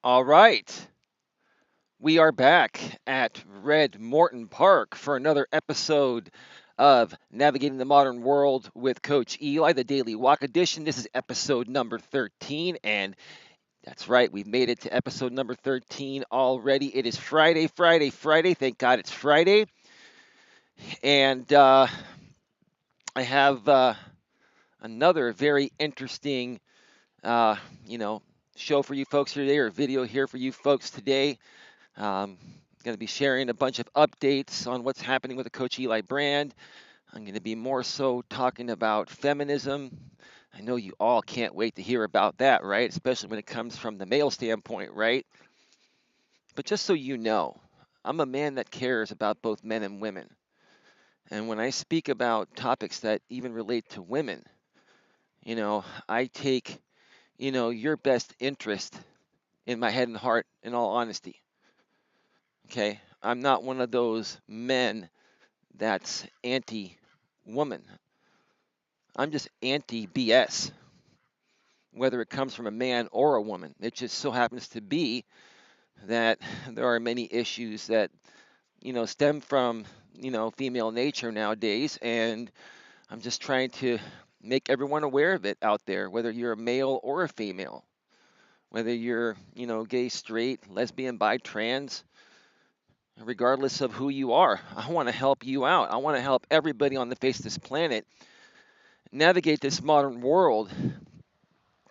All right. We are back at Red Morton Park for another episode of Navigating the Modern World with Coach Eli, the Daily Walk Edition. This is episode number 13, and that's right, we've made it to episode number 13 already. It is Friday, Friday, Friday. Thank God it's Friday. And I have another very interesting, uh, you know, show for you folks here today, or video here for you folks today. Um, going to be sharing a bunch of updates on what's happening with the Coach Eli brand. I'm going to be more so talking about feminism. I know you all can't wait to hear about that, right? Especially when it comes from the male standpoint, right? But just so you know, I'm a man that cares about both men and women. And when I speak about topics that even relate to women, I take, your best interest in my head and heart in all honesty. Okay? I'm not one of those men that's anti woman. I'm just anti BS, whether it comes from a man or a woman. It just so happens to be that there are many issues that, stem from, female nature nowadays. And I'm just trying to make everyone aware of it out there, whether you're a male or a female, whether you're, gay, straight, lesbian, bi, trans, regardless of who you are. I want to help you out. I want to help everybody on the face of this planet navigate this modern world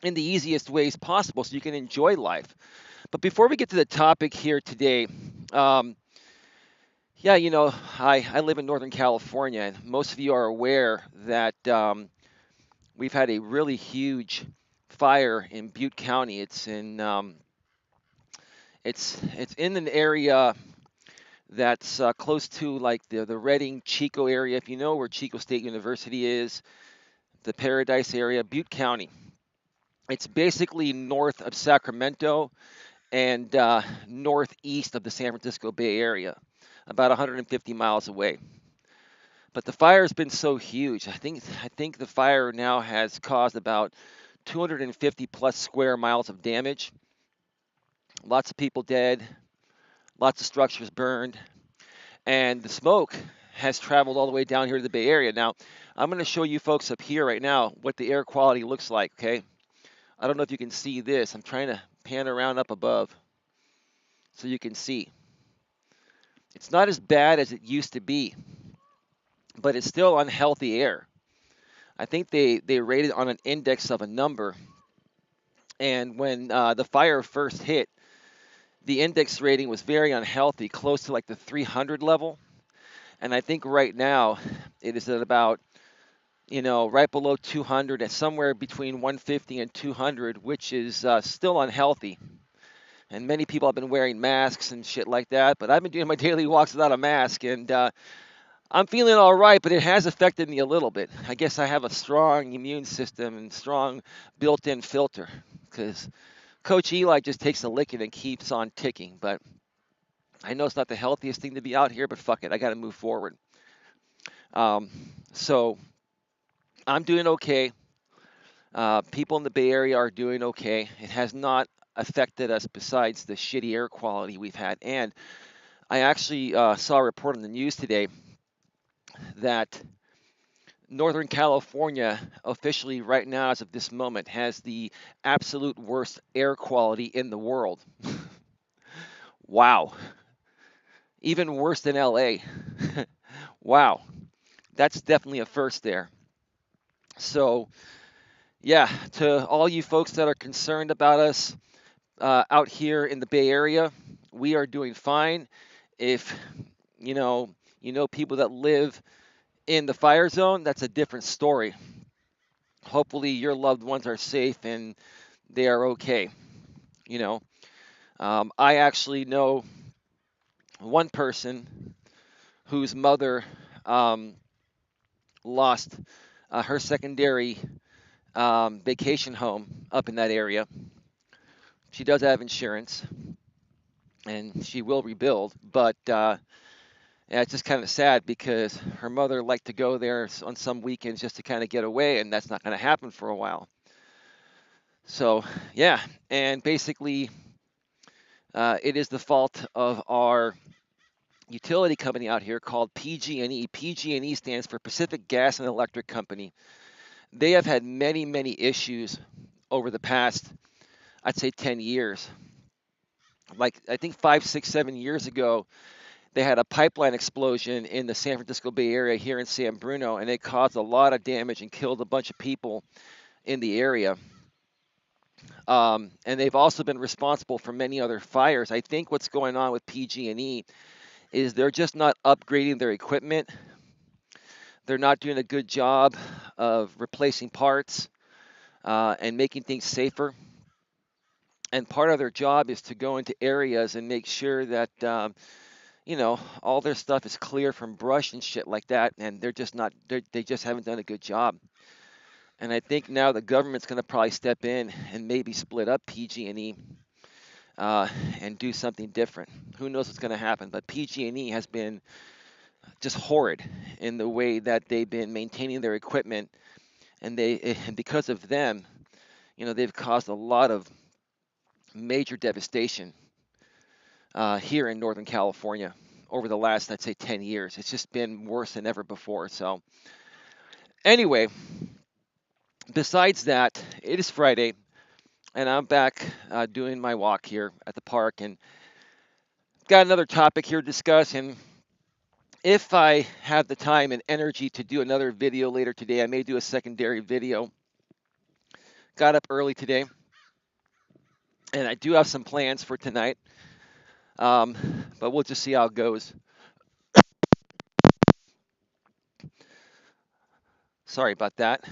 in the easiest ways possible so you can enjoy life. But before we get to the topic here today, um, yeah, I live in Northern California, and most of you are aware that we've had a really huge fire in Butte County. It's in an area that's close to like the Redding Chico area. If you know where Chico State University is, the Paradise area, Butte County. It's basically north of Sacramento and northeast of the San Francisco Bay Area, about 150 miles away. But the fire has been so huge. I think the fire now has caused about 250 plus square miles of damage. Lots of people dead, lots of structures burned, and the smoke has traveled all the way down here to the Bay Area. Now, I'm going to show you folks up here right now what the air quality looks like, okay? I don't know if you can see this. I'm trying to pan around up above so you can see. It's not as bad as it used to be, but it's still unhealthy air. I think they rate it on an index of a number, and when the fire first hit, the index rating was very unhealthy, close to like the 300 level. And I think right now it is at about, right below 200, and somewhere between 150 and 200, which is still unhealthy. And many people have been wearing masks and shit like that, but I've been doing my daily walks without a mask, and I'm feeling all right, but it has affected me a little bit. I guess I have a strong immune system and strong built-in filter because Coach Eli just takes a licking and keeps on ticking. But I know it's not the healthiest thing to be out here, but fuck it, I got to move forward. Um, so I'm doing okay. People in the Bay Area are doing okay. It has not affected us besides the shitty air quality we've had. And I actually saw a report on the news today that Northern California, officially right now, as of this moment, has the absolute worst air quality in the world. Wow. Even worse than LA. Wow. That's definitely a first there. So, yeah, to all you folks that are concerned about us out here in the Bay Area, we are doing fine. If people that live in the fire zone, that's a different story. Hopefully, your loved ones are safe and they are okay. You know, I actually know one person whose mother um, lost her secondary vacation home up in that area. She does have insurance and she will rebuild, but yeah, it's just kind of sad because her mother liked to go there on some weekends just to kind of get away, and that's not going to happen for a while. So, yeah, and basically, It is the fault of our utility company out here called PG&E. PG&E stands for Pacific Gas and Electric Company. They have had many, many issues over the past, I'd say, 10 years. Like, I think 5, 6, 7 years ago, they had a pipeline explosion in the San Francisco Bay Area here in San Bruno, and it caused a lot of damage and killed a bunch of people in the area. And they've also been responsible for many other fires. I think what's going on with PG&E is they're just not upgrading their equipment. They're not doing a good job of replacing parts and making things safer. And part of their job is to go into areas and make sure that all their stuff is clear from brush and shit like that. And they're just not. They just haven't done a good job. And I think now the government's going to probably step in and maybe split up PG&E and do something different. Who knows what's going to happen? But PG&E has been just horrid in the way that they've been maintaining their equipment, and because of them, they've caused a lot of major devastation here in Northern California over the last, I'd say, 10 years. It's just been worse than ever before. So anyway, besides that, it is Friday, and I'm back doing my walk here at the park, and got another topic here to discuss. And if I have the time and energy to do another video later today, I may do a secondary video. Got up early today, and I do have some plans for tonight, um, but we'll just see how it goes. Sorry about that.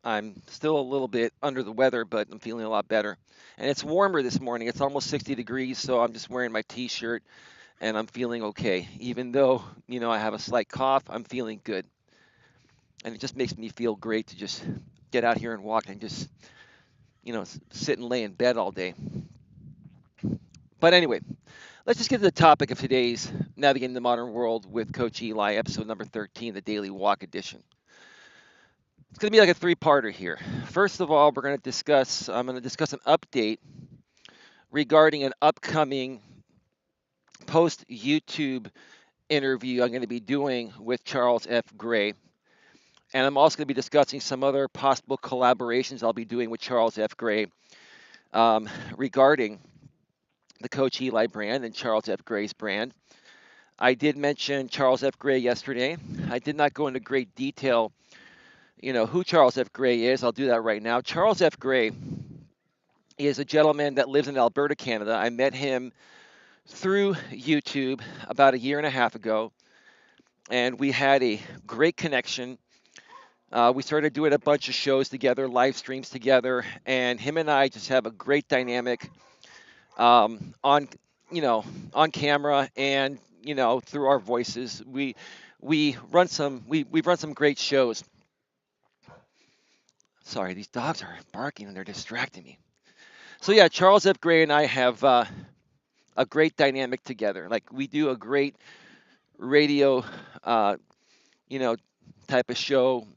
I'm still a little bit under the weather, but I'm feeling a lot better. And it's warmer this morning. It's almost 60 degrees, so I'm just wearing my t-shirt and I'm feeling okay. Even though, I have a slight cough, I'm feeling good. And it just makes me feel great to just get out here and walk and just, sit and lay in bed all day. But anyway, let's just get to the topic of today's Navigating the Modern World with Coach Eli, episode number 13, the Daily Walk Edition. It's going to be like a three-parter here. First of all, I'm going to discuss an update regarding an upcoming post YouTube interview I'm going to be doing with Charles F. Gray. And I'm also going to be discussing some other possible collaborations I'll be doing with Charles F. Gray regarding the Coach Eli brand and Charles F. Gray's brand. I did mention Charles F. Gray yesterday. I did not go into great detail, who Charles F. Gray is. I'll do that right now. Charles F. Gray is a gentleman that lives in Alberta, Canada. I met him through YouTube about a year and a half ago, and we had a great connection. We started doing a bunch of shows together, live streams together, and him and I just have a great dynamic on on camera and through our voices. We've run some great shows. Sorry, these dogs are barking and they're distracting me. So yeah, Charles F. Gray and I have a great dynamic together. Like, we do a great radio, you know, type of show,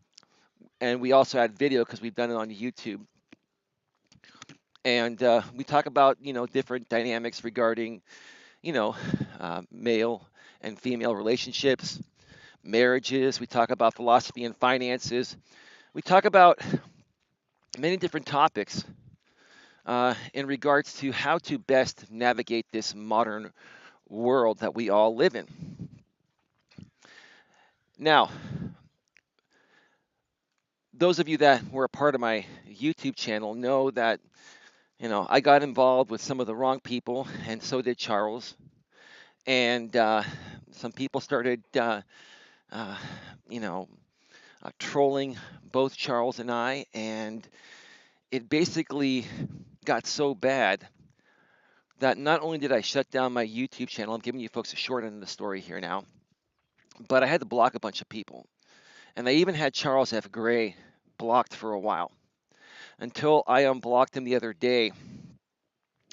and we also add video because we've done it on YouTube. And we talk about different dynamics regarding male and female relationships, marriages. We talk about philosophy and finances. We talk about many different topics in regards to how to best navigate this modern world that we all live in. Now, those of you that were a part of my YouTube channel know that I got involved with some of the wrong people, and so did Charles. And some people started, uh, you know, trolling both Charles and I, and it basically got so bad that not only did I shut down my YouTube channel, I'm giving you folks a short end of the story here now, but I had to block a bunch of people. And I even had Charles F. Gray blocked for a while until I unblocked him the other day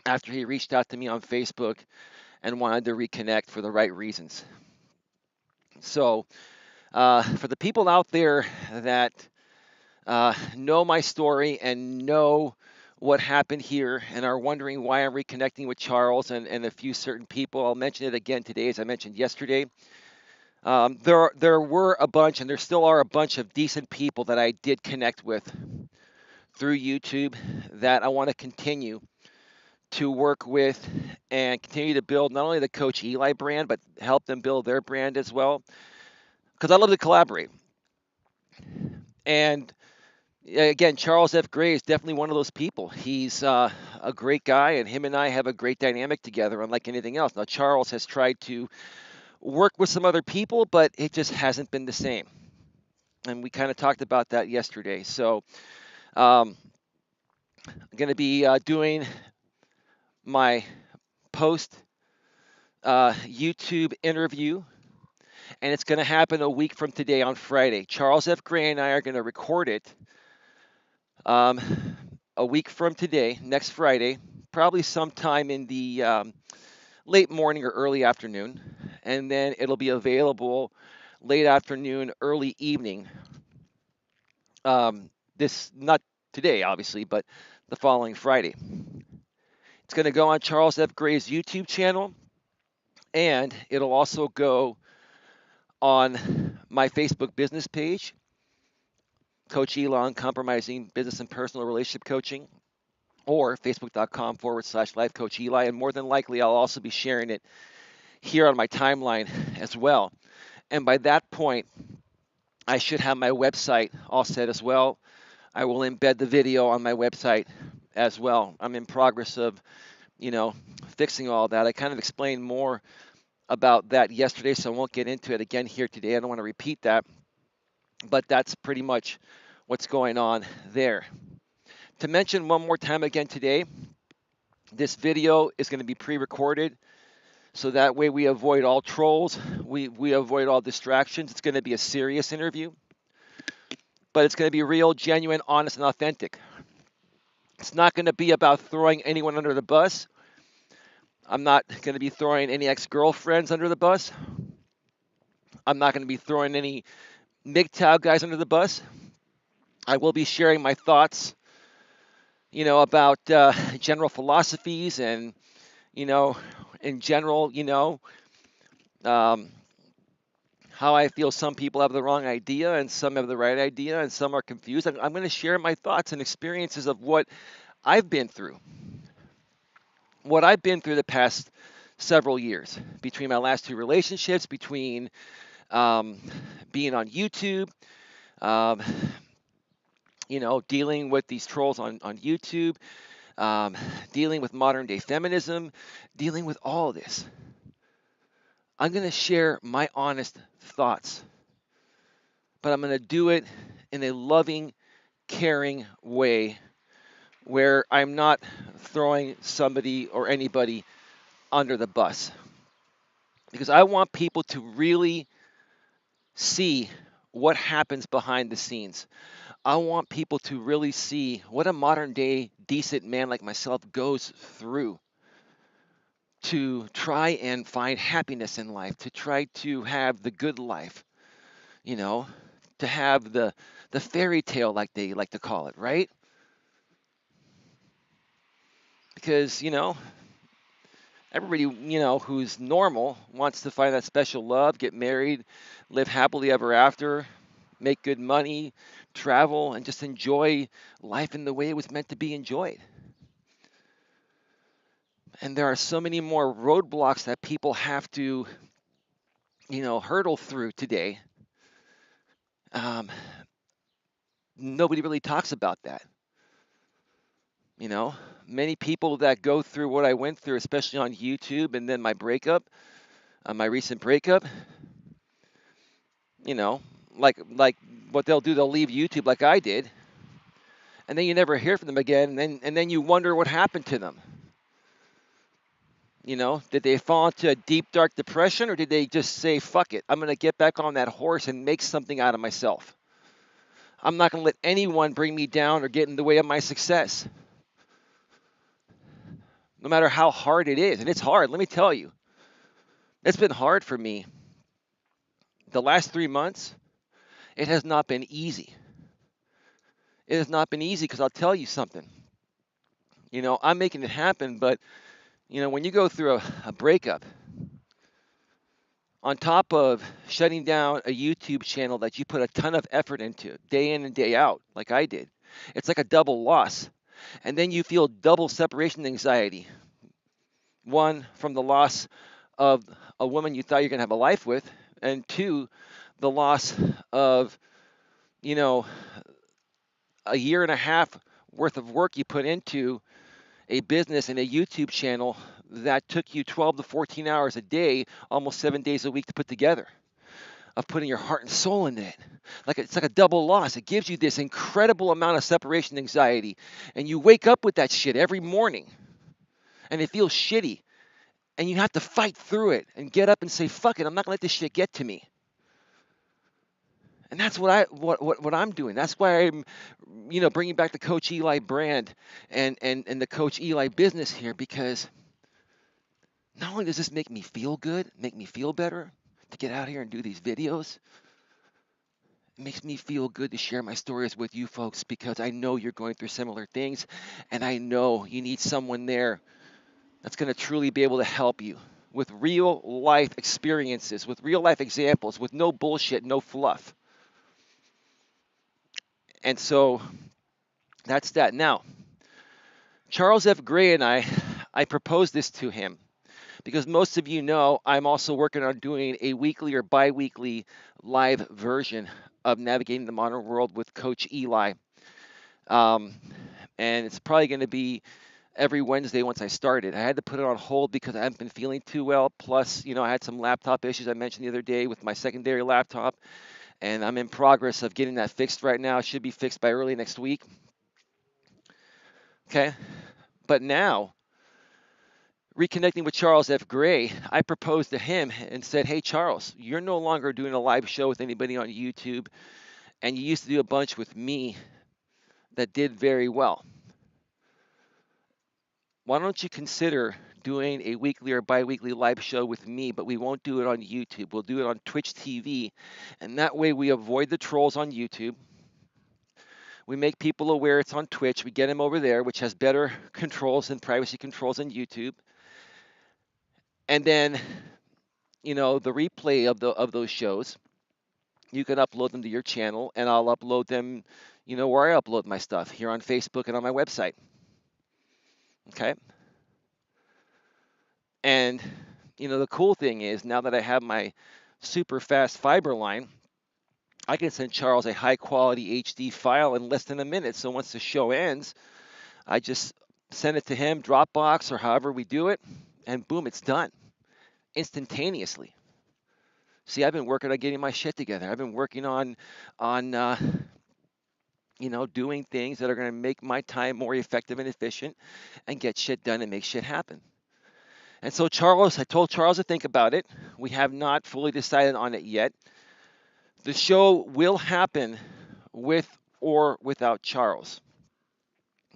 after he reached out to me on Facebook and wanted to reconnect for the right reasons. So, for the people out there that know my story and know what happened here and are wondering why I'm reconnecting with Charles and a few certain people. I'll mention it again today, as I mentioned yesterday. There were a bunch, and there still are a bunch of decent people that I did connect with through YouTube that I want to continue to work with and continue to build not only the Coach Eli brand, but help them build their brand as well. Because I love to collaborate. And again, Charles F. Gray is definitely one of those people. He's a great guy, and him and I have a great dynamic together, unlike anything else. Now, Charles has tried to work with some other people, but it just hasn't been the same. And we kind of talked about that yesterday. So I'm going to be doing my post YouTube interview, and it's going to happen a week from today on Friday. Charles F. Gray and I are going to record it um, a week from today, next Friday, probably sometime in the late morning or early afternoon, and then it'll be available late afternoon, early evening. This not today, obviously, but the following Friday. It's going to go on Charles F. Gray's YouTube channel, and it'll also go on my Facebook business page, Coach Eli, Compromising Business and Personal Relationship Coaching, or facebook.com/life coach Eli. And more than likely, I'll also be sharing it here on my timeline as well. And by that point, I should have my website all set as well. I will embed the video on my website as well. I'm in progress of, fixing all that. I kind of explained more about that yesterday, so I won't get into it again here today. I don't want to repeat that, but that's pretty much what's going on there. To mention one more time again today, this video is going to be pre-recorded, so that way we avoid all trolls, we avoid all distractions. It's going to be a serious interview, but it's going to be real, genuine, honest, and authentic. It's not going to be about throwing anyone under the bus. I'm not going to be throwing any ex-girlfriends under the bus. I'm not going to be throwing any MGTOW guys under the bus. I will be sharing my thoughts, about general philosophies and, in general, um, how I feel some people have the wrong idea and some have the right idea and some are confused. I'm going to share my thoughts and experiences of what I've been through, the past several years between my last two relationships, between being on YouTube, um, dealing with these trolls on YouTube, dealing with modern day feminism, dealing with all of this. I'm going to share my honest thoughts, but I'm going to do it in a loving, caring way where I'm not throwing somebody or anybody under the bus. Because I want people to really see what happens behind the scenes. I want people to really see what a modern day decent man like myself goes through to try and find happiness in life, to try to have the good life, you know, to have the fairy tale like they like to call it, right? Because, everybody, who's normal wants to find that special love, get married, live happily ever after, make good money, travel, and just enjoy life in the way it was meant to be enjoyed. And there are so many more roadblocks that people have to, hurdle through today. Nobody really talks about that. Many people that go through what I went through, especially on YouTube, and then my breakup, my recent breakup, you know, like what they'll do, they'll leave YouTube like I did, and then you never hear from them again, and then you wonder what happened to them. Did they fall into a deep dark depression, or did they just say, "Fuck it, I'm gonna get back on that horse and make something out of myself. I'm not gonna let anyone bring me down or get in the way of my success, no matter how hard it is." And it's hard. Let me tell you, it's been hard for me. The last 3 months, it has not been easy. It has not been easy because I'll tell you something. I'm making it happen, but when you go through a breakup, on top of shutting down a YouTube channel that you put a ton of effort into, day in and day out, like I did, it's like a double loss. And then you feel double separation anxiety. One, from the loss of a woman you thought you're going to have a life with, and two, the loss of, you know, a year and a half worth of work you put into a business and a YouTube channel that took you 12 to 14 hours a day, almost 7 days a week to put together, of putting your heart and soul into it. Like it's like a double loss. It gives you this incredible amount of separation anxiety, and you wake up with that shit every morning, and it feels shitty, and you have to fight through it and get up and say, "Fuck it, I'm not gonna let this shit get to me." And that's what I'm doing. That's why I'm, bringing back the Coach Eli brand and the Coach Eli business here, because not only does this make me feel good, make me feel better to get out here and do these videos, it makes me feel good to share my stories with you folks, because I know you're going through similar things, and I know you need someone there that's going to truly be able to help you with real life experiences, with real life examples, with no bullshit, no fluff. And so that's that. Now, Charles F. Gray and I proposed this to him because most of you know I'm also working on doing a weekly or bi-weekly live version of Navigating the Modern World with Coach Eli. Um, and it's probably going to be every Wednesday once I start it. I had to put it on hold because I haven't been feeling too well. Plus, I had some laptop issues I mentioned the other day with my secondary laptop, and I'm in progress of getting that fixed right now. It should be fixed by early next week. Okay. But now, reconnecting with Charles F. Gray, I proposed to him and said, "Hey, Charles, you're no longer doing a live show with anybody on YouTube, and you used to do a bunch with me that did very well. Why don't you consider doing a weekly or bi-weekly live show with me, but we won't do it on YouTube. We'll do it on Twitch TV, and that way we avoid the trolls on YouTube. We make people aware it's on Twitch. We get them over there, which has better controls and privacy controls than YouTube. And then, the replay of those shows, you can upload them to your channel, and I'll upload them, where I upload my stuff, here on Facebook and on my website. Okay? And, the cool thing is, now that I have my super fast fiber line, I can send Charles a high quality HD file in less than a minute. So once the show ends, I just send it to him, Dropbox, or however we do it, and boom, it's done instantaneously. See, I've been working on getting my shit together. I've been working on doing things that are going to make my time more effective and efficient, and get shit done and make shit happen. And so I told Charles to think about it. We have not fully decided on it yet. The show will happen with or without Charles,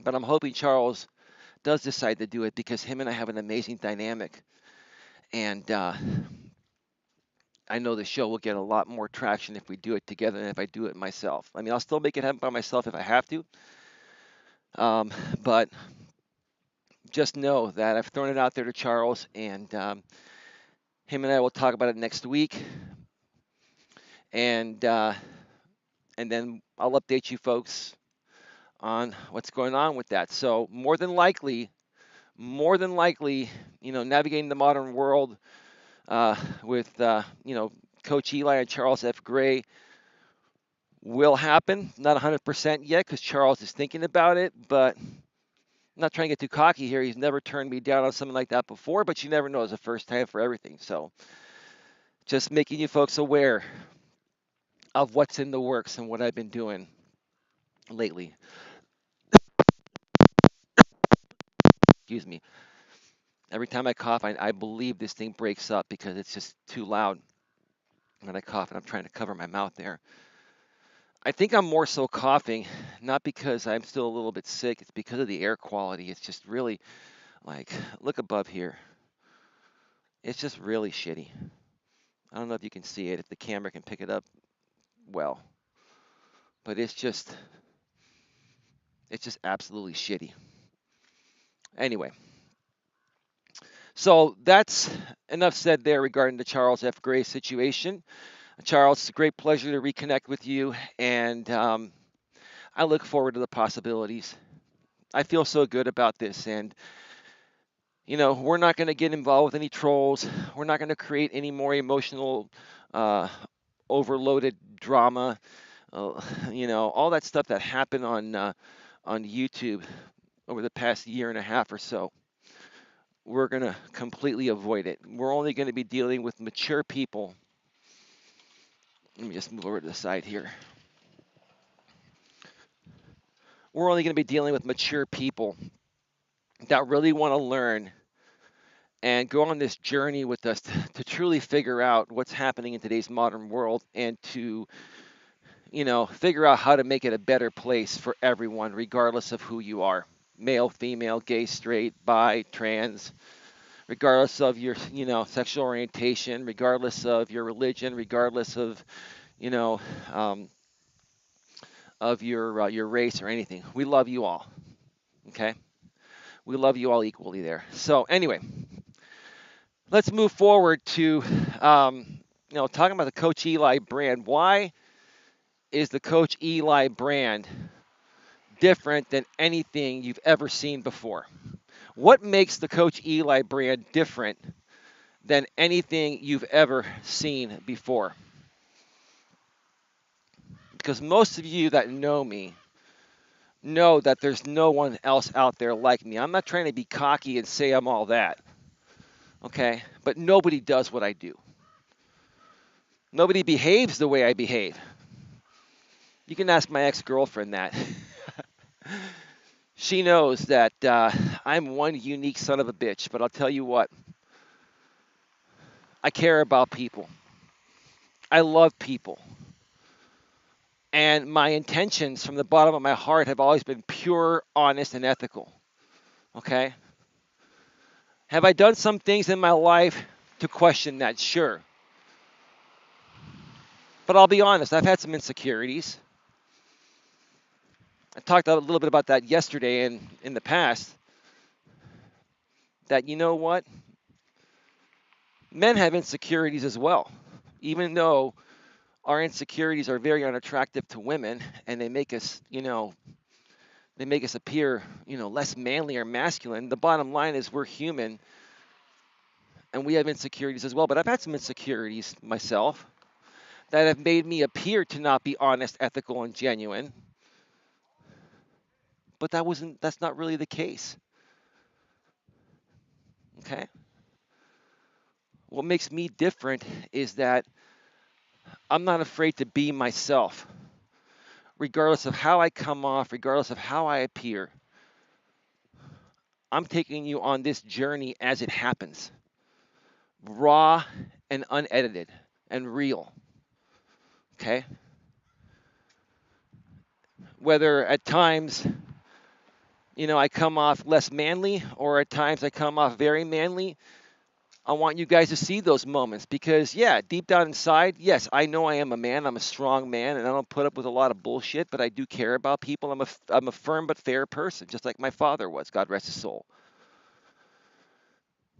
but I'm hoping Charles does decide to do it, because him and I have an amazing dynamic, and I know the show will get a lot more traction if we do it together than if I do it myself. I mean, I'll still make it happen by myself if I have to, but just know that I've thrown it out there to Charles, and him and I will talk about it next week, and then I'll update you folks on what's going on with that. So more than likely, navigating the modern world with Coach Eli and Charles F. Gray will happen. Not 100% yet, because Charles is thinking about it, but I'm not trying to get too cocky here. He's never turned me down on something like that before, but you never know. It's the first time for everything. So just making you folks aware of what's in the works and what I've been doing lately. Excuse me. Every time I cough, I believe this thing breaks up because it's just too loud when I cough, and I'm trying to cover my mouth there. I think I'm more so coughing, not because I'm still a little bit sick. It's because of the air quality. It's just really, like, look above here. It's just really shitty. I don't know if you can see it, if the camera can pick it up well, but it's just absolutely shitty. Anyway, so that's enough said there regarding the Charles F. Gray situation. Charles, it's a great pleasure to reconnect with you, and I look forward to the possibilities. I feel so good about this, and we're not going to get involved with any trolls. We're not going to create any more emotional, uh, overloaded drama. All that stuff that happened on YouTube over the past year and a half or so. We're going to completely avoid it. We're only going to be dealing with mature people. Let me just move over to the side here. We're only going to be dealing with mature people that really want to learn and go on this journey with us to truly figure out what's happening in today's modern world and to, figure out how to make it a better place for everyone, regardless of who you are, male, female, gay, straight, bi, trans, regardless of your, sexual orientation, regardless of your religion, regardless of, you know, um, your race or anything. We love you all. Okay, we love you all equally there. So anyway, let's move forward to talking about the Coach Eli brand. Why is the Coach Eli brand different than anything you've ever seen before? What makes the Coach Eli brand different than anything you've ever seen before? Because most of you that know me know that there's no one else out there like me. I'm not trying to be cocky and say I'm all that, okay? But nobody does what I do. Nobody behaves the way I behave. You can ask my ex-girlfriend that. She knows that I'm one unique son of a bitch, but I'll tell you what, I care about people. I love people. And my intentions from the bottom of my heart have always been pure, honest, and ethical. Okay? Have I done some things in my life to question that? Sure. But I'll be honest, I've had some insecurities. I talked a little bit about that yesterday and in the past. That, you know what? Men have insecurities as well. Even though our insecurities are very unattractive to women and they make us appear, less manly or masculine. The bottom line is we're human and we have insecurities as well. But I've had some insecurities myself that have made me appear to not be honest, ethical, and genuine. But that's not really the case. Okay? What makes me different is that I'm not afraid to be myself, regardless of how I come off, regardless of how I appear. I'm taking you on this journey as it happens, raw and unedited and real. Okay? Whether at times, I come off less manly or at times I come off very manly, I want you guys to see those moments because, yeah, deep down inside, yes, I know I am a man. I'm a strong man, and I don't put up with a lot of bullshit, but I do care about people. I'm a firm but fair person, just like my father was. God rest his soul.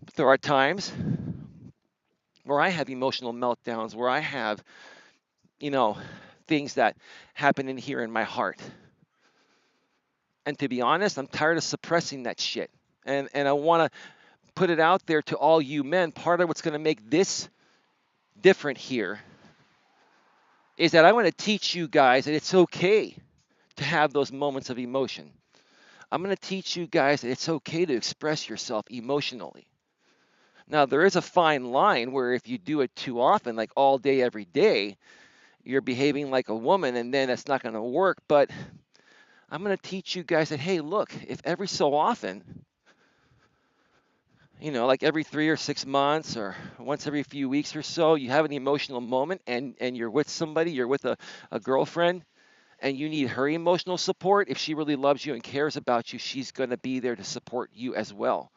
But there are times where I have emotional meltdowns, where I have, you know, things that happen in here in my heart. And to be honest, I'm tired of suppressing that shit. And I want to put it out there to all you men. Part of what's going to make this different here is that I want to teach you guys that it's okay to have those moments of emotion. I'm going to teach you guys that it's okay to express yourself emotionally. Now, there is a fine line where if you do it too often, like all day, every day, you're behaving like a woman and then it's not going to work. But I'm going to teach you guys that, hey, look, if every so often, like every 3 or 6 months or once every few weeks or so, you have an emotional moment and you're with somebody, you're with a girlfriend, and you need her emotional support, if she really loves you and cares about you, she's going to be there to support you as well.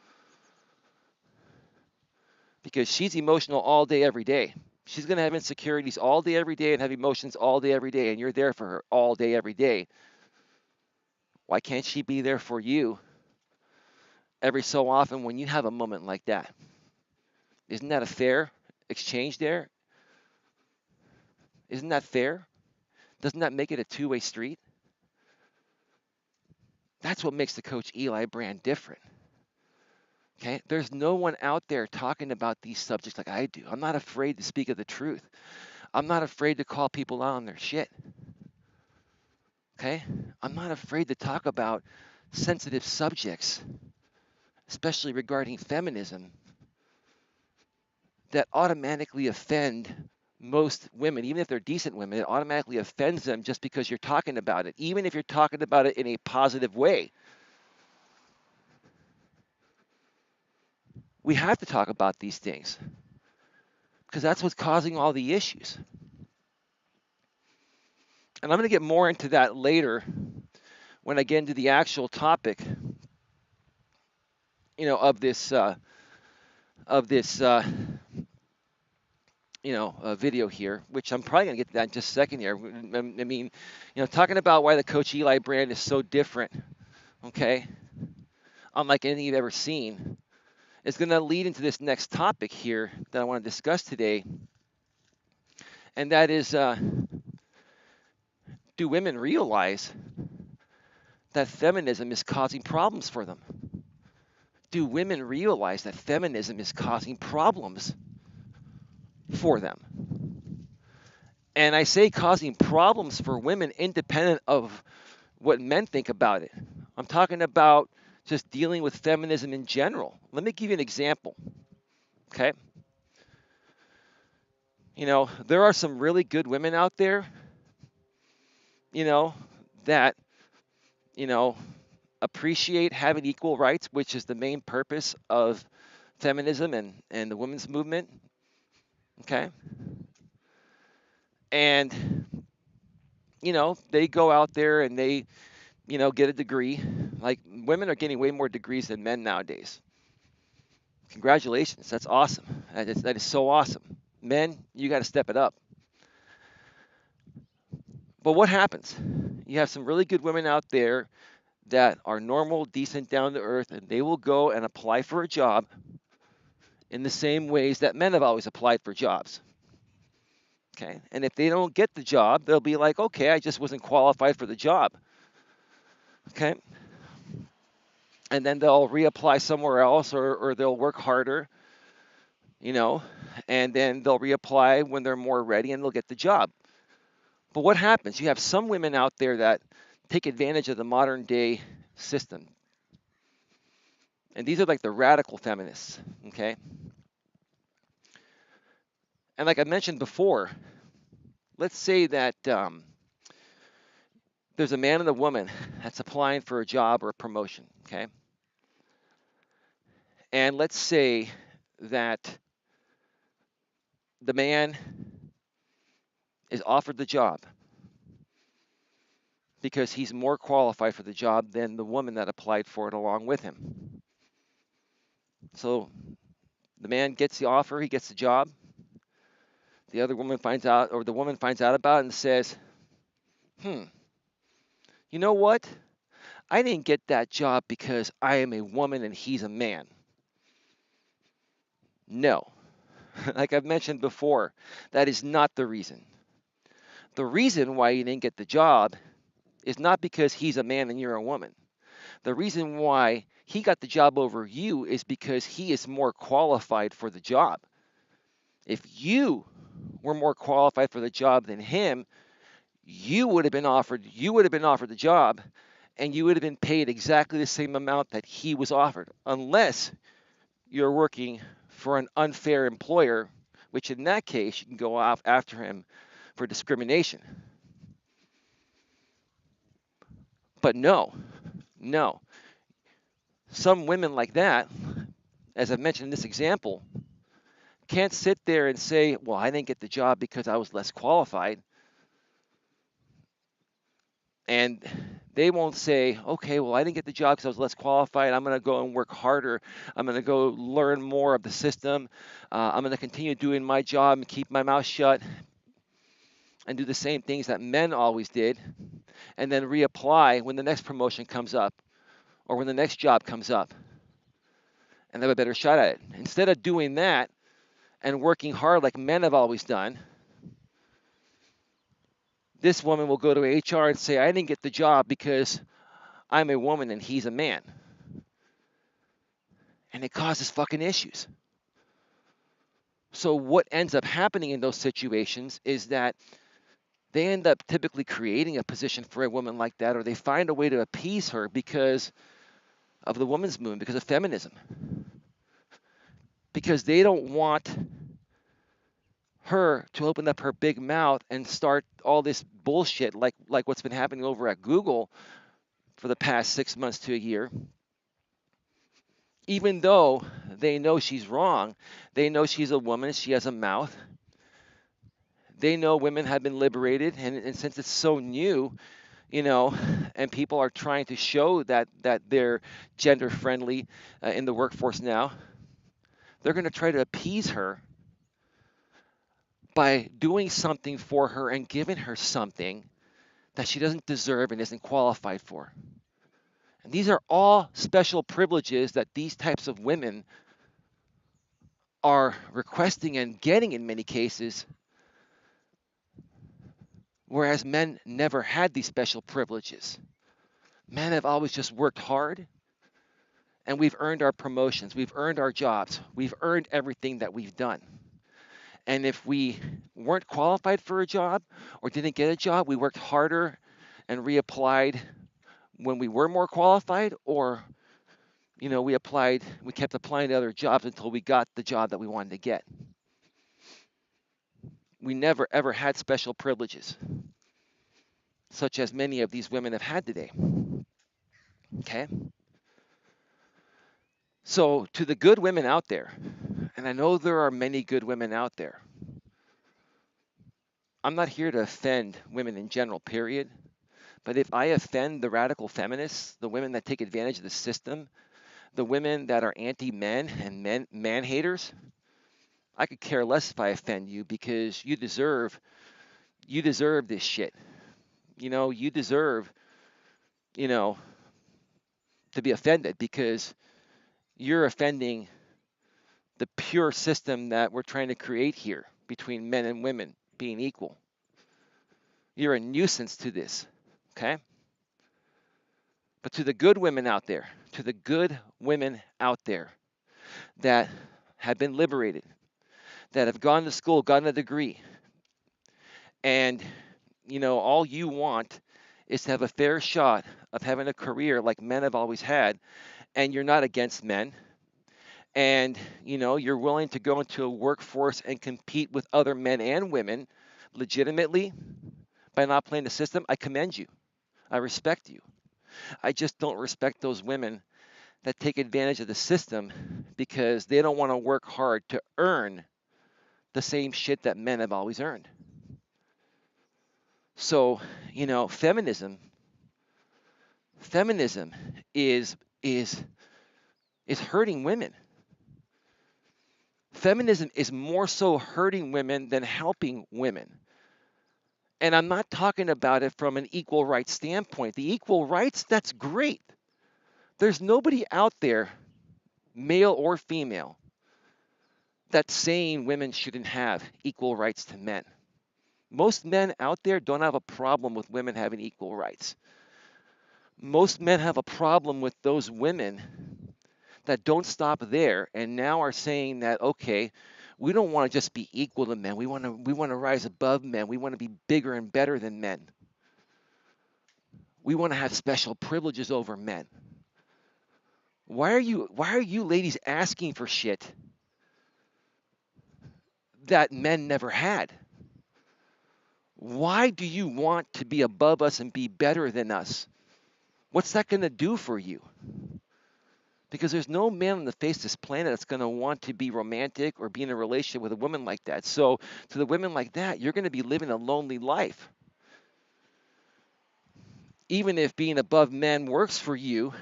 Because she's emotional all day, every day. She's going to have insecurities all day, every day, and have emotions all day, every day, and you're there for her all day, every day. Why can't she be there for you every so often when you have a moment like that. Isn't that a fair exchange there? Isn't that fair? Doesn't that make it a two-way street? That's what makes the Coach Eli brand different. Okay? There's no one out there talking about these subjects like I do. I'm not afraid to speak of the truth. I'm not afraid to call people out on their shit. Okay? I'm not afraid to talk about sensitive subjects, especially regarding feminism, that automatically offend most women, even if they're decent women. It automatically offends them just because you're talking about it, even if you're talking about it in a positive way. We have to talk about these things because that's what's causing all the issues. And I'm going to get more into that later when I get into the actual topic, of this video here, which I'm probably going to get to that in just a second here. I mean, talking about why the Coach Eli brand is so different, okay, unlike anything you've ever seen, is going to lead into this next topic here that I want to discuss today, and that is, do women realize that feminism is causing problems for them? Do women realize that feminism is causing problems for them? And I say causing problems for women independent of what men think about it. I'm talking about just dealing with feminism in general. Let me give you an example. Okay? There are some really good women out there, that, you know, appreciate having equal rights, which is the main purpose of feminism and the women's movement. Okay? And, they go out there and they, get a degree. Like, women are getting way more degrees than men nowadays. Congratulations. That's awesome. That is so awesome. Men, you got to step it up. But what happens? You have some really good women out there that are normal, decent, down to earth, and they will go and apply for a job in the same ways that men have always applied for jobs. Okay? And if they don't get the job, they'll be like, okay, I just wasn't qualified for the job. Okay? And then they'll reapply somewhere else, or they'll work harder, and then they'll reapply when they're more ready and they'll get the job. But what happens? You have some women out there that take advantage of the modern day system. And these are like the radical feminists, okay? And like I mentioned before, let's say that there's a man and a woman that's applying for a job or a promotion, okay? And let's say that the man is offered the job because he's more qualified for the job than the woman that applied for it along with him. So the man gets the offer, he gets the job. The other woman finds out, or the woman finds out about it and says, you know what? I didn't get that job because I am a woman and he's a man. No. Like I've mentioned before, that is not the reason. The reason why you didn't get the job is not because he's a man and you're a woman. The reason why he got the job over you is because he is more qualified for the job. If you were more qualified for the job than him, you would have been offered the job, and you would have been paid exactly the same amount that he was offered, unless you're working for an unfair employer, which in that case you can go off after him for discrimination. But no. Some women like that, as I've mentioned in this example, can't sit there and say, well, I didn't get the job because I was less qualified. And they won't say, okay, well, I didn't get the job because I was less qualified. I'm going to go and work harder. I'm going to go learn more of the system. I'm going to continue doing my job and keep my mouth shut and do the same things that men always did, and then reapply when the next promotion comes up or when the next job comes up. and have a better shot at it. Instead of doing that and working hard like men have always done, this woman will go to HR and say, I didn't get the job because I'm a woman and he's a man. And it causes fucking issues. So what ends up happening in those situations is that they end up typically creating a position for a woman like that, or they find a way to appease her because of the woman's movement, because of feminism. Because they don't want her to open up her big mouth and start all this bullshit like what's been happening over at Google for the past 6 months to a year. Even though they know she's wrong, they know she's a woman, she has a mouth. They know women have been liberated, and since it's so new, and people are trying to show that they're gender friendly in the workforce now, they're going to try to appease her by doing something for her and giving her something that she doesn't deserve and isn't qualified for. And these are all special privileges that these types of women are requesting and getting in many cases, whereas men never had these special privileges. Men have always just worked hard, and we've earned our promotions, we've earned our jobs, we've earned everything that we've done. And if we weren't qualified for a job or didn't get a job, we worked harder and reapplied when we were more qualified, or we kept applying to other jobs until we got the job that we wanted to get. We never ever had special privileges, such as many of these women have had today. Okay? So, to the good women out there, and I know there are many good women out there, I'm not here to offend women in general, period. But if I offend the radical feminists, the women that take advantage of the system, the women that are anti-men and man haters, I could care less if I offend you, because you deserve this shit. You deserve, to be offended, because you're offending the pure system that we're trying to create here between men and women being equal. You're a nuisance to this, okay? But to the good women out there, that have been liberated, that have gone to school, gotten a degree, and all you want is to have a fair shot of having a career like men have always had, and you're not against men, and you're willing to go into a workforce and compete with other men and women legitimately by not playing the system, I commend you. I respect you. I just don't respect those women that take advantage of the system because they don't want to work hard to earn the same shit that men have always earned. So, feminism is hurting women. Feminism is more so hurting women than helping women. And I'm not talking about it from an equal rights standpoint. The equal rights, that's great. There's nobody out there, male or female, that's saying women shouldn't have equal rights to men. Most men out there don't have a problem with women having equal rights. Most men have a problem with those women that don't stop there and now are saying that, okay, we don't want to just be equal to men. We want to rise above men. We want to be bigger and better than men. We want to have special privileges over men. Why are you ladies asking for shit that men never had? Why do you want to be above us and be better than us? What's that going to do for you? Because there's no man on the face of this planet that's going to want to be romantic or be in a relationship with a woman like that. So to the women like that, you're going to be living a lonely life. Even if being above men works for you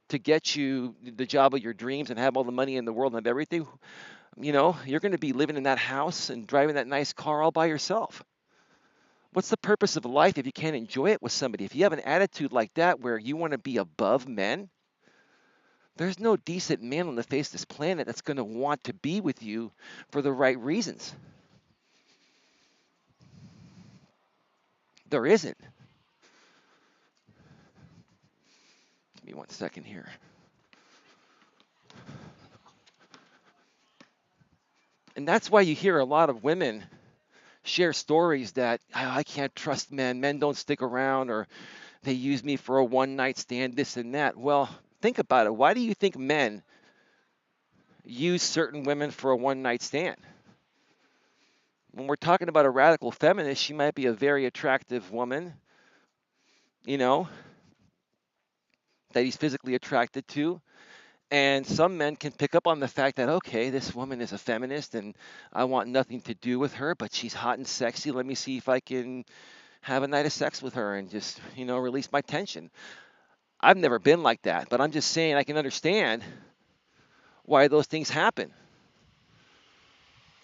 to get you the job of your dreams and have all the money in the world and have everything, you're going to be living in that house and driving that nice car all by yourself. What's the purpose of life if you can't enjoy it with somebody? If you have an attitude like that where you want to be above men, There's no decent man on the face of this planet that's going to want to be with you for the right reasons. There isn't. Give me one second here. And that's why you hear a lot of women share stories that I can't trust men. Men don't stick around, or they use me for a one night stand, this and that. Well, think about it. Why do you think men use certain women for a one night stand? When we're talking about a radical feminist, she might be a very attractive woman, you know, that he's physically attracted to. And some men can pick up on the fact that, okay, this woman is a feminist and I want nothing to do with her, but she's hot and sexy. Let me see if I can have a night of sex with her and just, release my tension. I've never been like that, but I'm just saying I can understand why those things happen.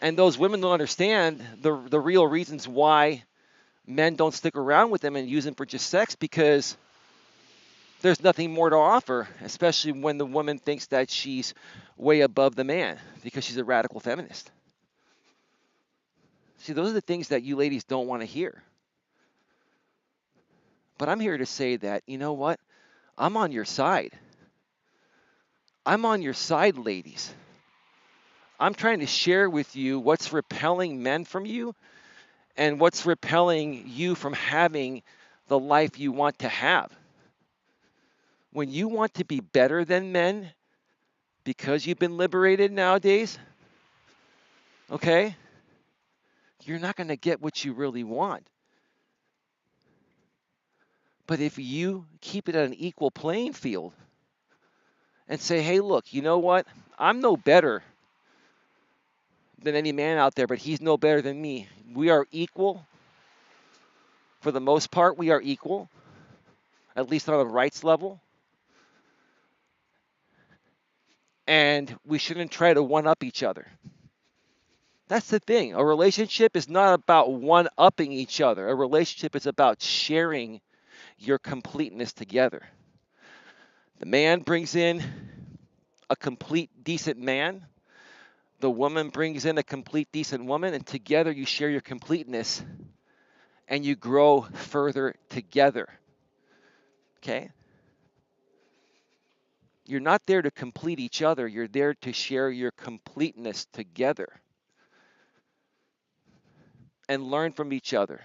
And those women don't understand the real reasons why men don't stick around with them and use them for just sex, because there's nothing more to offer, especially when the woman thinks that she's way above the man because she's a radical feminist. See, those are the things that you ladies don't want to hear. But I'm here to say that, you know what? I'm on your side. I'm on your side, ladies. I'm trying to share with you what's repelling men from you and what's repelling you from having the life you want to have. When you want to be better than men because you've been liberated nowadays, okay, you're not going to get what you really want. But if you keep it at an equal playing field and say, hey, look, you know what? I'm no better than any man out there, but he's no better than me. We are equal. For the most part, we are equal, at least on a rights level. And we shouldn't try to one-up each other. That's the thing. A relationship is not about one-upping each other. A relationship is about sharing your completeness together. The man brings in a complete, decent man. The woman brings in a complete, decent woman. And together you share your completeness and you grow further together. Okay? You're not there to complete each other. You're there to share your completeness together and learn from each other.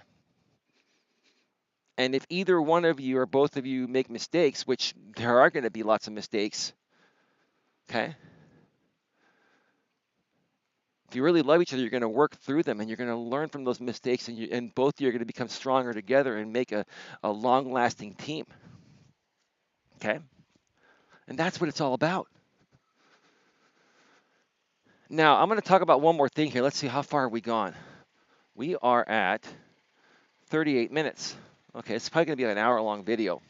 And if either one of you or both of you make mistakes, which there are going to be lots of mistakes, okay? If you really love each other, you're going to work through them and you're going to learn from those mistakes, and both of you are going to become stronger together and make a long-lasting team, okay? And that's what it's all about. Now, I'm going to talk about one more thing here. Let's see, how far have we gone? We are at 38 minutes. Okay, it's probably going to be an hour-long video.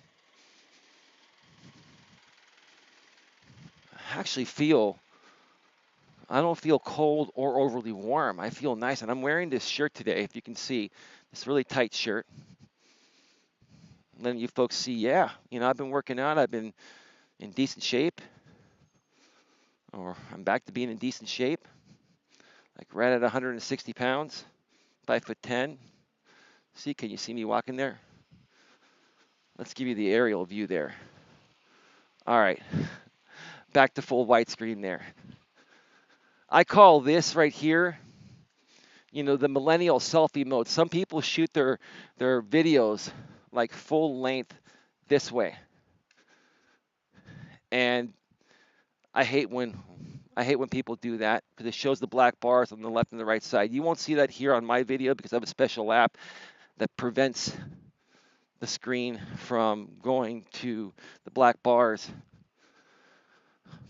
I don't feel cold or overly warm. I feel nice, and I'm wearing this shirt today, if you can see, this really tight shirt. Letting you folks see, yeah, I've been working out. I've been in decent shape, or I'm back to being in decent shape, like right at 160 pounds, 5'10". See, can you see me walking there? Let's give you the aerial view there. All right, back to full widescreen there. I call this right here, the millennial selfie mode. Some people shoot their videos like full length this way. And I hate when people do that, because it shows the black bars on the left and the right side. You won't see that here on my video because I have a special app that prevents the screen from going to the black bars.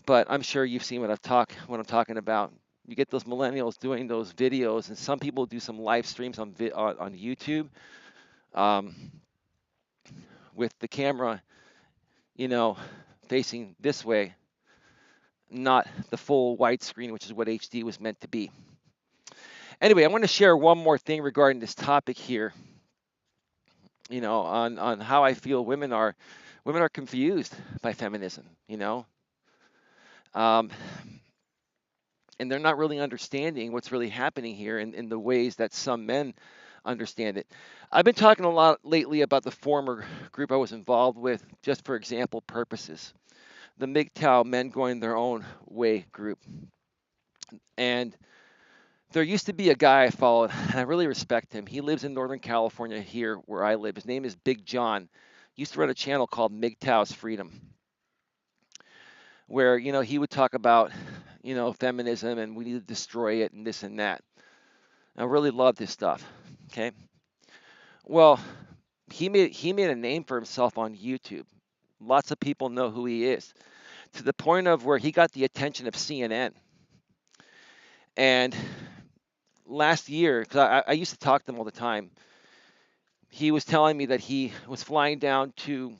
But I'm sure you've seen what I'm talking about. You get those millennials doing those videos, and some people do some live streams on YouTube, with the camera, facing this way, not the full widescreen, which is what HD was meant to be. Anyway, I want to share one more thing regarding this topic here. On how I feel women are confused by feminism. Um, and they're not really understanding what's really happening here in the ways that some men understand it. I've been talking a lot lately about the former group I was involved with, just for example purposes. The MGTOW Men Going Their Own Way group. And there used to be a guy I followed, and I really respect him. He lives in Northern California here where I live. His name is Big John. He used to run a channel called MGTOW's Freedom, where, he would talk about, feminism and we need to destroy it and this and that. I really loved his stuff. Okay. Well, he made a name for himself on YouTube. Lots of people know who he is, to the point of where he got the attention of CNN. And last year, because I used to talk to him all the time, he was telling me that he was flying down to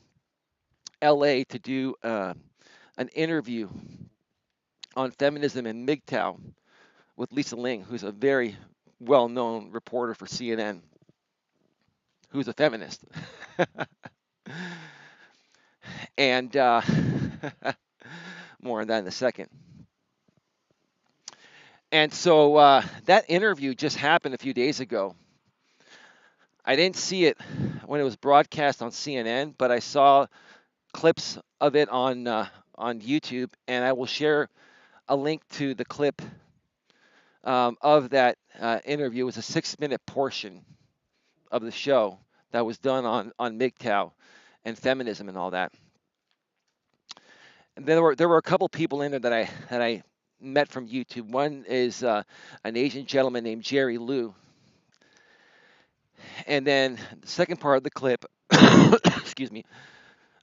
LA to do an interview on feminism and MGTOW with Lisa Ling, who's a very well known reporter for CNN, who's a feminist. And more on that in a second. And so that interview just happened a few days ago. I didn't see it when it was broadcast on CNN, but I saw clips of it on YouTube, and I will share a link to the clip of that interview. It was a 6-minute portion of the show that was done on MGTOW and feminism and all that. And there were a couple people in there that I met from YouTube. One is an Asian gentleman named Jerry Liu, and then the second part of the clip, excuse me,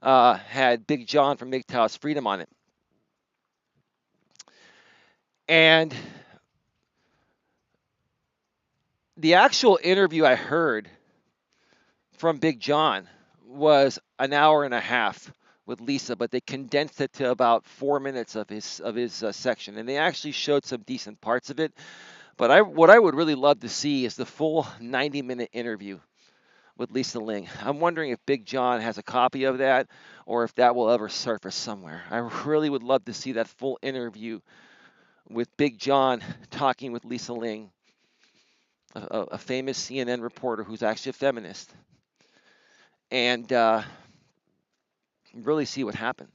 had Big John from MGTOW's Freedom on it. And the actual interview I heard from Big John was an hour and a half with Lisa, but they condensed it to about 4 minutes of his section, and they actually showed some decent parts of it. But what I would really love to see is the full 90-minute interview with Lisa Ling. I'm wondering if Big John has a copy of that, or if that will ever surface somewhere. I really would love to see that full interview with Big John talking with Lisa Ling, a famous CNN reporter who's actually a feminist, and really see what happened.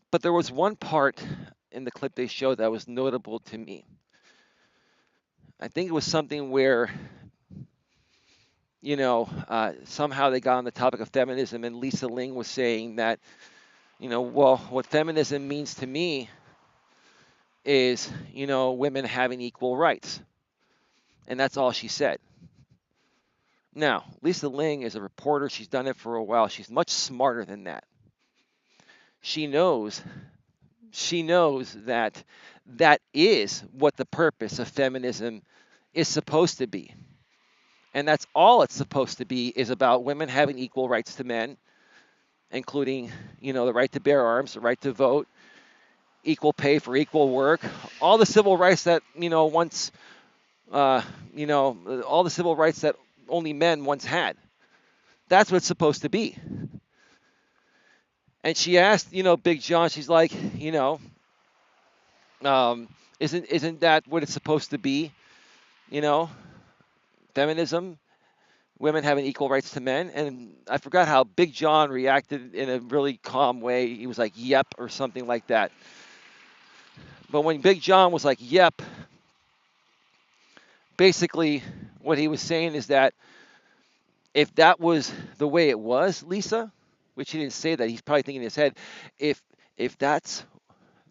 But there was one part in the clip they showed that was notable to me. I think it was something where, somehow they got on the topic of feminism, and Lisa Ling was saying that, well, what feminism means to me is, women having equal rights. And that's all she said. Now, Lisa Ling is a reporter. She's done it for a while. She's much smarter than that. She knows that that is what the purpose of feminism is supposed to be. And that's all it's supposed to be, is about women having equal rights to men, including, the right to bear arms, the right to vote, equal pay for equal work, all the civil rights that, once, all the civil rights that only men once had. That's what it's supposed to be. And she asked, Big John, she's like, isn't that what it's supposed to be? Feminism, women having equal rights to men. And I forgot how Big John reacted in a really calm way. He was like, yep, or something like that. But when Big John was like, yep, basically what he was saying is that if that was the way it was, Lisa, which he didn't say that, he's probably thinking in his head, if that's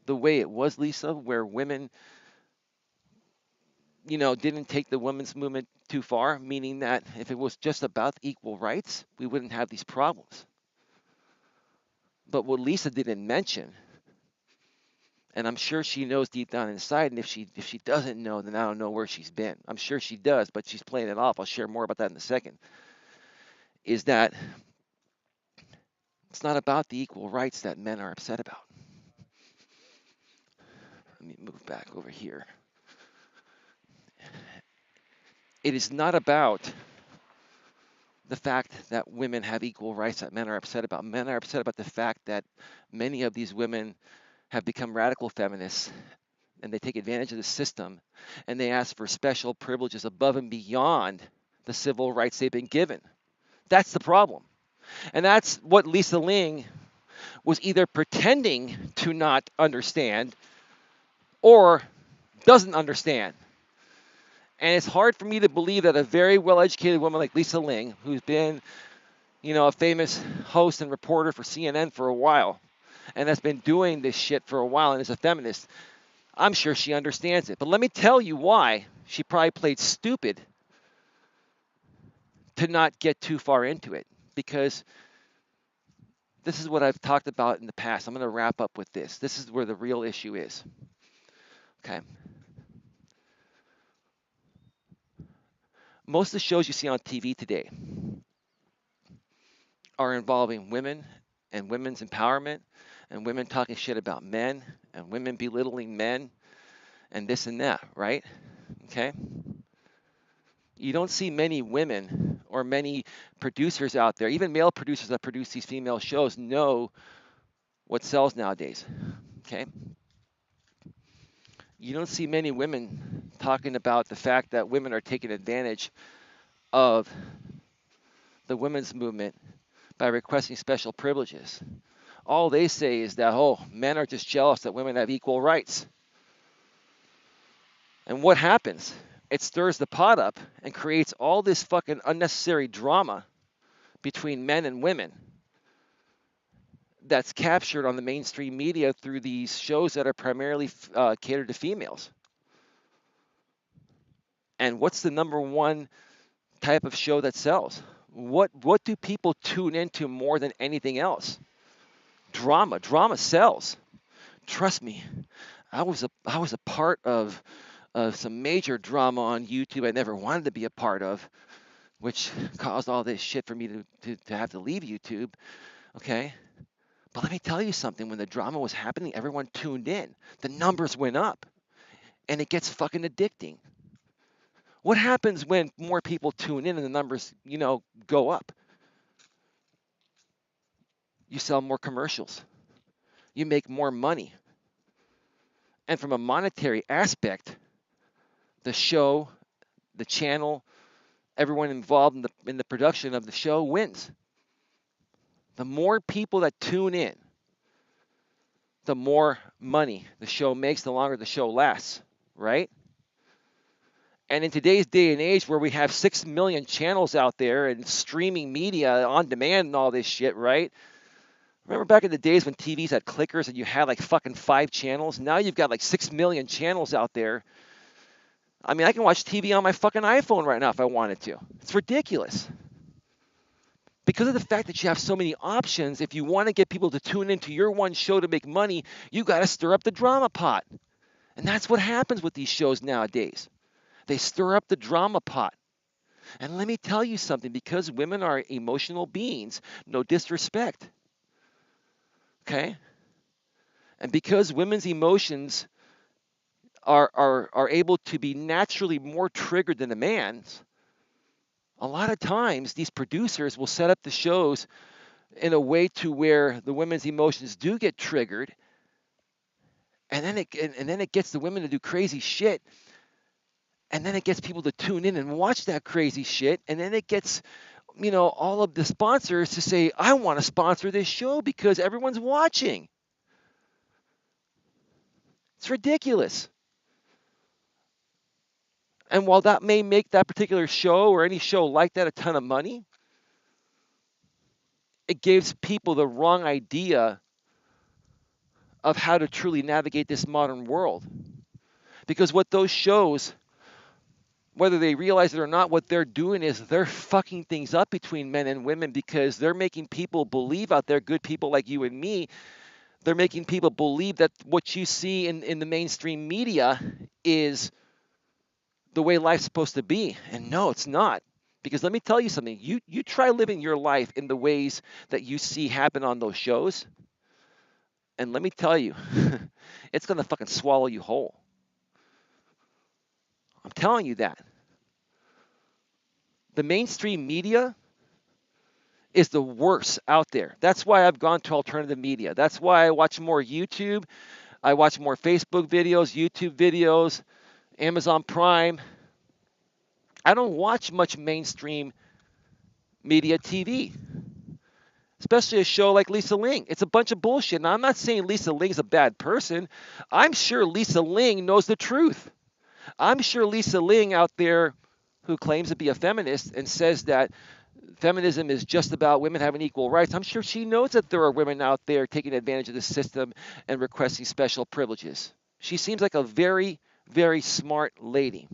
the way it was, Lisa, where women, didn't take the women's movement too far, meaning that if it was just about equal rights, we wouldn't have these problems. But what Lisa didn't mention, and I'm sure she knows deep down inside, and if she doesn't know, then I don't know where she's been. I'm sure she does, but she's playing it off. I'll share more about that in a second. Is that it's not about the equal rights that men are upset about. Let me move back over here. It is not about the fact that women have equal rights that men are upset about. Men are upset about the fact that many of these women have become radical feminists, and they take advantage of the system, and they ask for special privileges above and beyond the civil rights they've been given. That's the problem. And that's what Lisa Ling was either pretending to not understand or doesn't understand. And it's hard for me to believe that a very well-educated woman like Lisa Ling, who's been, a famous host and reporter for CNN for a while, and has been doing this shit for a while and is a feminist, I'm sure she understands it. But let me tell you why she probably played stupid to not get too far into it. Because this is what I've talked about in the past. I'm going to wrap up with this. This is where the real issue is. Okay. Most of the shows you see on TV today are involving women and women's empowerment and women talking shit about men and women belittling men and this and that, right? Okay. You don't see many women or many producers out there, even male producers that produce these female shows, know what sells nowadays. Okay. You don't see many women talking about the fact that women are taking advantage of the women's movement by requesting special privileges. All they say is that, oh, men are just jealous that women have equal rights. And what happens? It stirs the pot up and creates all this fucking unnecessary drama between men and women that's captured on the mainstream media through these shows that are primarily catered to females. And what's the number one type of show that sells? What do people tune into more than anything else? Drama. Drama sells. Trust me. I was a part of some major drama on YouTube I never wanted to be a part of, which caused all this shit for me to have to leave YouTube. Okay? But let me tell you something. When the drama was happening, everyone tuned in. The numbers went up. And it gets fucking addicting. What happens when more people tune in and the numbers, go up? You sell more commercials. You make more money. And from a monetary aspect, the show, the channel, everyone involved in the production of the show wins. The more people that tune in, the more money the show makes, the longer the show lasts, right? And in today's day and age where we have 6 million channels out there and streaming media on demand and all this shit, right? Remember back in the days when TVs had clickers and you had like fucking 5 channels? Now you've got like 6 million channels out there. I mean, I can watch TV on my fucking iPhone right now if I wanted to. It's ridiculous. Because of the fact that you have so many options, if you want to get people to tune into your one show to make money, you got to stir up the drama pot. And that's what happens with these shows nowadays. They stir up the drama pot. And let me tell you something, because women are emotional beings, no disrespect. Okay? And because women's emotions are able to be naturally more triggered than a man's, a lot of times these producers will set up the shows in a way to where the women's emotions do get triggered, and then it gets the women to do crazy shit, and then it gets people to tune in and watch that crazy shit, and then it gets all of the sponsors to say, I want to sponsor this show because everyone's watching. It's ridiculous. And while that may make that particular show or any show like that a ton of money, it gives people the wrong idea of how to truly navigate this modern world. Because what those shows, whether they realize it or not, what they're doing is they're fucking things up between men and women, because they're making people believe out there, good people like you and me, they're making people believe that what you see in the mainstream media is the way life's supposed to be. And no, it's not. Because let me tell you something. You try living your life in the ways that you see happen on those shows, and let me tell you, it's going to fucking swallow you whole. I'm telling you that. The mainstream media is the worst out there. That's why I've gone to alternative media. That's why I watch more YouTube. I watch more Facebook videos, YouTube videos, Amazon Prime. I don't watch much mainstream media TV, especially a show like Lisa Ling. It's a bunch of bullshit. Now, I'm not saying Lisa Ling's a bad person. I'm sure Lisa Ling knows the truth. I'm sure Lisa Ling out there who claims to be a feminist and says that feminism is just about women having equal rights. I'm sure she knows that there are women out there taking advantage of the system and requesting special privileges. She seems like a very, very smart lady.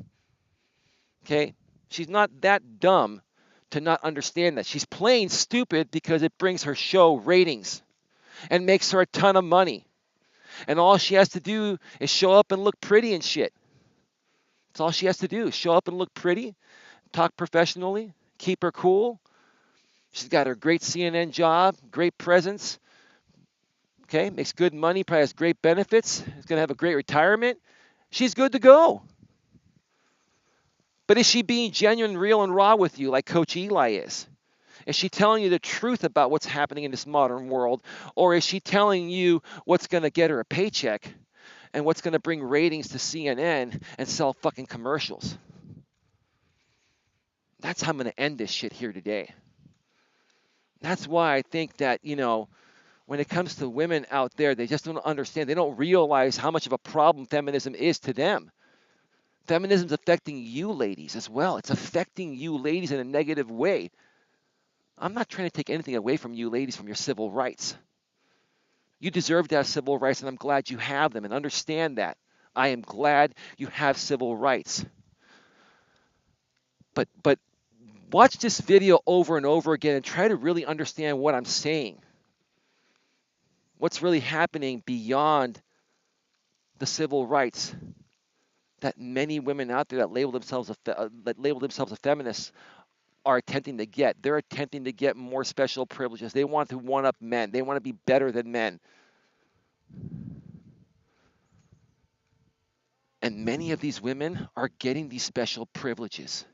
Okay? She's not that dumb to not understand that. She's plain stupid because it brings her show ratings and makes her a ton of money. And all she has to do is show up and look pretty and shit. That's all she has to do. Show up and look pretty, talk professionally, keep her cool. She's got her great CNN job, great presence, okay, makes good money, probably has great benefits, is going to have a great retirement. She's good to go. But is she being genuine, real, and raw with you like Coach Eli is? Is she telling you the truth about what's happening in this modern world? Or is she telling you what's going to get her a paycheck and what's going to bring ratings to CNN and sell fucking commercials? That's how I'm going to end this shit here today. That's why I think that, when it comes to women out there, they just don't understand. They don't realize how much of a problem feminism is to them. Feminism's affecting you ladies as well. It's affecting you ladies in a negative way. I'm not trying to take anything away from you ladies from your civil rights. You deserve to have civil rights, and I'm glad you have them, and understand that. I am glad you have civil rights. But watch this video over and over again and try to really understand what I'm saying. What's really happening beyond the civil rights that many women out there that label themselves a feminist are attempting to get. They're attempting to get more special privileges. They want to one up men. They want to be better than men. And many of these women are getting these special privileges.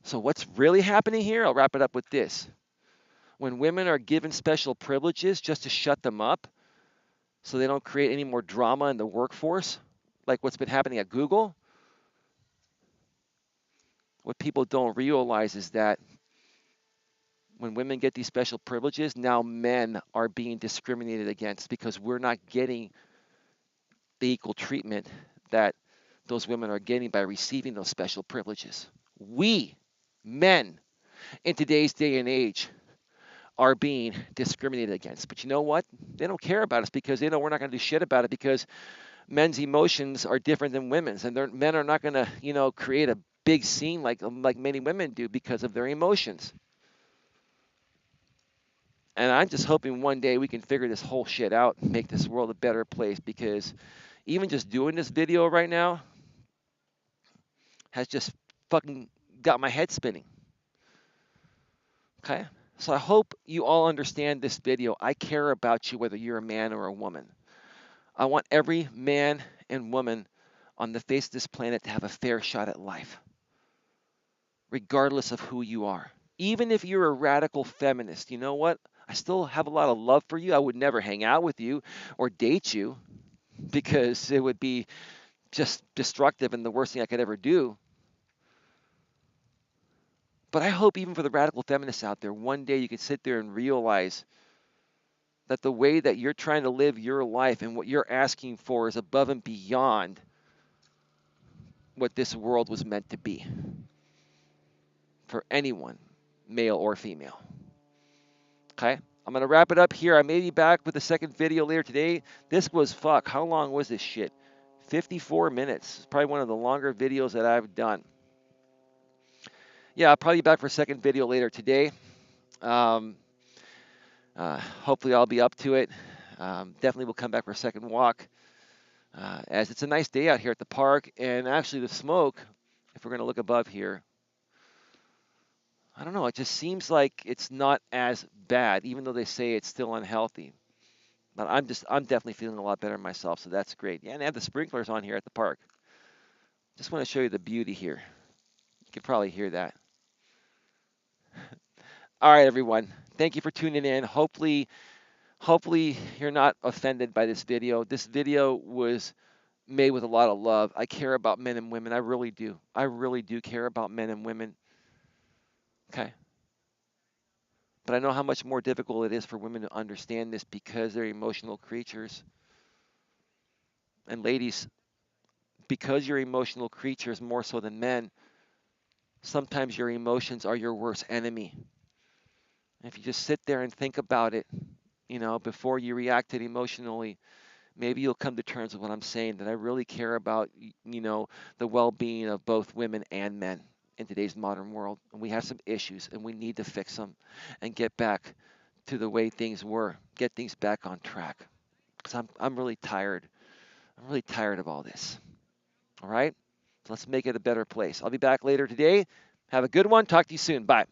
So what's really happening here? I'll wrap it up with this. When women are given special privileges just to shut them up so they don't create any more drama in the workforce, like what's been happening at Google, what people don't realize is that when women get these special privileges, now men are being discriminated against because we're not getting the equal treatment that those women are getting by receiving those special privileges. We, men, in today's day and age, are being discriminated against. But you know what? They don't care about us because they know we're not going to do shit about it because men's emotions are different than women's, and men are not going to, create a big scene like many women do because of their emotions. And I'm just hoping one day we can figure this whole shit out and make this world a better place, because even just doing this video right now has just fucking got my head spinning. Okay? So I hope you all understand this video. I care about you whether you're a man or a woman. I want every man and woman on the face of this planet to have a fair shot at life, regardless of who you are. Even if you're a radical feminist, you know what? I still have a lot of love for you. I would never hang out with you or date you because it would be just destructive and the worst thing I could ever do. But I hope even for the radical feminists out there, one day you can sit there and realize that the way that you're trying to live your life and what you're asking for is above and beyond what this world was meant to be for anyone, male or female. Okay? I'm going to wrap it up here. I may be back with a second video later today. This was, how long was this shit? 54 minutes. It's probably one of the longer videos that I've done. Yeah, I'll probably be back for a second video later today. Hopefully I'll be up to it. Definitely will come back for a second walk. As it's a nice day out here at the park. And actually the smoke, if we're going to look above here, I don't know, it just seems like it's not as bad, even though they say it's still unhealthy. But I'm definitely feeling a lot better myself, so that's great. Yeah, and they have the sprinklers on here at the park. Just want to show you the beauty here. You can probably hear that. All right, everyone. Thank you for tuning in. Hopefully Hopefully, you're not offended by this video. This video was made with a lot of love. I care about men and women. I really do. I really do care about men and women. Okay. But I know how much more difficult it is for women to understand this because they're emotional creatures. And ladies, because you're emotional creatures more so than men, sometimes your emotions are your worst enemy. And if you just sit there and think about it, before you reacted emotionally, maybe you'll come to terms with what I'm saying, that I really care about, the well-being of both women and men in today's modern world. And we have some issues and we need to fix them and get back to the way things were, get things back on track. Because I'm really tired. I'm really tired of all this. All right? So let's make it a better place. I'll be back later today. Have a good one. Talk to you soon. Bye.